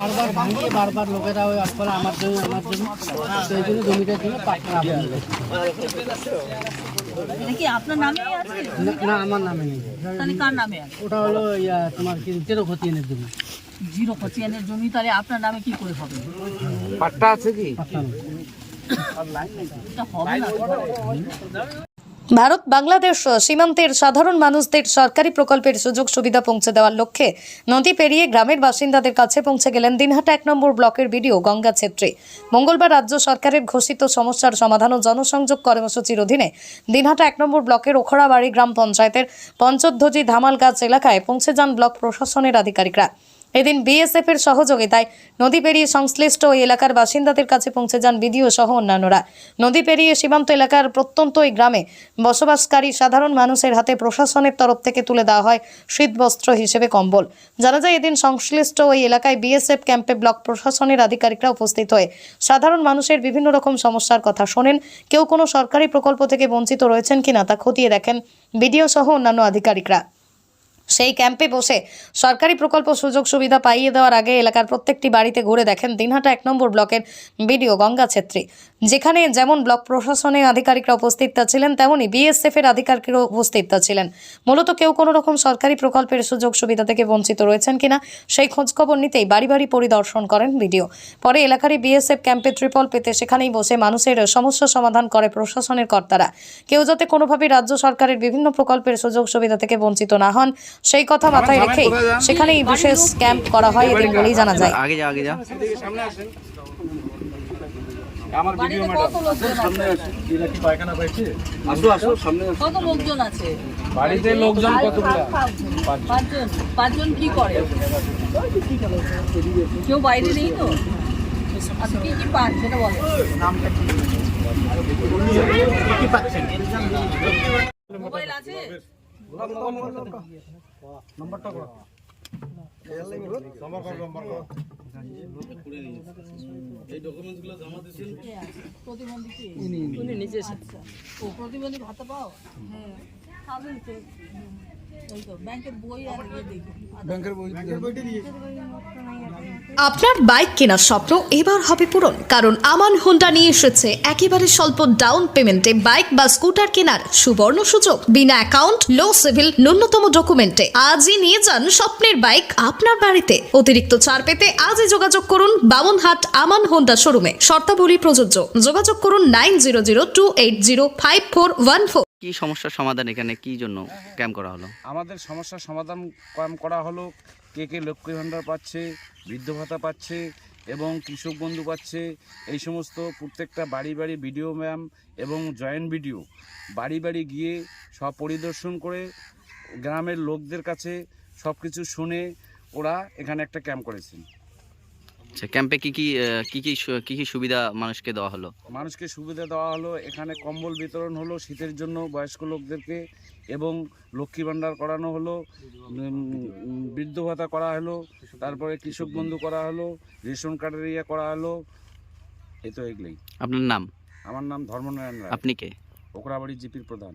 বারবার ভাঙিয়ে বারবার লোকেরা ওই করে আমার জন্য সেই জন্য জমিটার জন্য পাট্টা এটা কি আপনার নামেই আছে? না, আমার নামে নেই। তাহলে কার নামে আছে? ওটা হলো তোমার কি জিরো খতিয়ানের জমি। জিরো খতিয়ানের জমি, তাহলে আপনার নামে কি করে হবে? পাট্টা আছে কি? পাট্টা নেই। এটা হবে না। ভারত বাংলাদেশ সীমান্তের সাধারণ মানুষদের সরকারি প্রকল্পের সুযোগ সুবিধা পৌঁছে দেওয়ার লক্ষ্যে নদী পেরিয়ে গ্রামের বাসিন্দাদের কাছে পৌঁছে গেলেন দিনহাটা 1 নম্বর ব্লকের বিডিও গঙ্গা ছেত্রী। মঙ্গলবার রাজ্য সরকারের ঘোষিত সমস্যার সমাধান ও জনসংযোগ কর্মসূচির অধীনে দিনহাটা 1 নম্বর ব্লকের ওখরাবাড়ি গ্রাম পঞ্চায়েতের পঞ্চধ্বজি ধামালগাছ এলাকায় পৌঁছে যান ব্লক প্রশাসনের আধিকারিকরা। এদিন বিএসএফ এর সহযোগিতায় নদী পেরিয়ে সংশ্লিষ্ট ওই এলাকার বাসিন্দাদের কাছে পৌঁছে যান বিডিও সহ অন্যান্যরা। নদী পেরিয়ে সীমান্ত এলাকার প্রত্যন্ত ওই গ্রামে বসবাসকারী সাধারণ মানুষের হাতে প্রশাসনের তরফ থেকে তুলে দেওয়া হয় শীতবস্ত্র হিসেবে কম্বল। জানা যায় এদিন সংশ্লিষ্ট ওই এলাকায় বিএসএফ ক্যাম্পে ব্লক প্রশাসনের আধিকারিকরা উপস্থিত হয়ে সাধারণ মানুষের বিভিন্ন রকম সমস্যার কথা শোনেন। কেউ কোনো সরকারি প্রকল্প থেকে বঞ্চিত রয়েছেন কিনা তা খতিয়ে দেখেন বিডিও সহ অন্যান্য আধিকারিকরা। সেই ক্যাম্পে বসে সরকারি প্রকল্প সুযোগ সুবিধা পাইয়ে দেওয়ার আগে এলাকার প্রত্যেকটি বাড়িতে ঘুরে দেখেন দিনহাটা 1 নম্বর ব্লকের বিডিও গঙ্গা ছেত্রী। যেখানে যেমন ব্লক প্রশাসনের আধিকারিকরা উপস্থিত ছিলেন, তেমনি বিএসএফ এর আধিকারিকরাও উপস্থিত ছিলেন। মূলত কেউ কোনো রকম সরকারি প্রকল্পের সুযোগ সুবিধা থেকে বঞ্চিত রয়েছেন কিনা সেই খোঁজখবর নিতেই বাড়ি বাড়ি পরিদর্শন করেন বিডিও। পরে এলাকারই বিএসএফ ক্যাম্পে ত্রিপল পেতে সেখানেই বসে মানুষের সমস্যা সমাধান করে প্রশাসনের কর্তারা। কেউ যাতে কোনোভাবে রাজ্য সরকারের বিভিন্ন প্রকল্পের সুযোগ সুবিধা থেকে বঞ্চিত না হন সেই কথা মাথায় রেখে সেখানেই বিশেষ ক্যাম্প করা হয় এদিন বলেই জানা যায়। আগে যা সামনে আসেন। আমার ভিডিও ম্যাডাম সামনে আসেন। এরা কি পায়খানা পাইছে? আসো সামনে আসো। কত লোকজন আছে বাড়িতে? লোকজন কতগুলো? পাঁচজন কি করে? কেউ বাইরে নেই তো? আচ্ছা, কি কি পান সেটা বলো। কি পাচ্ছেন? মোবাইল আছে? নম্বরটা কর। এই ডকুমেন্টসগুলো জমা দিয়েছেন প্রতিবন্ধী কি? উনি নিজে এসেছে। ও প্রতিবন্ধী ভাতা পাও? হ্যাঁ, পাবেন তো। এই তো ব্যাংকের বই আর দেখো। ব্যাংকের বইটা দিয়ে আপনার বাইক কেনার স্বপ্ন এবার হবে পূরণ, কারণ আমান হোন্ডা নিয়ে এসেছে একেবারে স্বল্প ডাউন পেমেন্টে বাইক বা স্কুটার কেনার সুবর্ণ সুযোগ। বিনা অ্যাকাউন্ট, লো সিভিল, ন্যূনতম ডকুমেন্টে আজই নিয়ে যান স্বপ্নের বাইক আপনার বাড়িতে। অতিরিক্ত ছাড় পেতে আজই যোগাযোগ করুন বামনহাট আমান হোন্ডা শোরুমে। শর্তাবলী প্রযোজ্য। যোগাযোগ করুন 9002805414। কি সমস্যার সমাধান এখানে কি জন্য ক্যাম্প করা হলো? আমাদের সমস্যার সমাধান ক্যাম্প করা হলো। কে লক্ষ্মী ভাণ্ডার পাচ্ছে, বৃদ্ধ ভাতা পাচ্ছে এবং কৃষক বন্ধু পাচ্ছে, এই সমস্ত প্রত্যেকটা বাড়ি বাড়ি বিডিও ম্যাম এবং জয়েন্ট বিডিও বাড়ি বাড়ি গিয়ে সব পরিদর্শন করে গ্রামের লোকদের কাছে সব কিছু শুনে ওরা এখানে একটা ক্যাম্প করেছেন। আচ্ছা, ক্যাম্পে কি কি সুবিধা মানুষকে দেওয়া হলো? মানুষকে সুবিধা দেওয়া হলো, এখানে কম্বল বিতরণ হলো শীতের জন্য বয়স্ক লোকদেরকে, এবং লক্ষ্মী ভাণ্ডার করানো হলো, বৃদ্ধ ভাতা করা হলো, তারপরে কৃষক বন্ধু করা হলো, রেশন কার্ডের ইয়ে করা হলো। এই তো এগুলোই। আপনার নাম? আমার নাম ধর্মনারায়ণ রায়। আপনি কে? ওকরাবাড়ি জিপির প্রধান।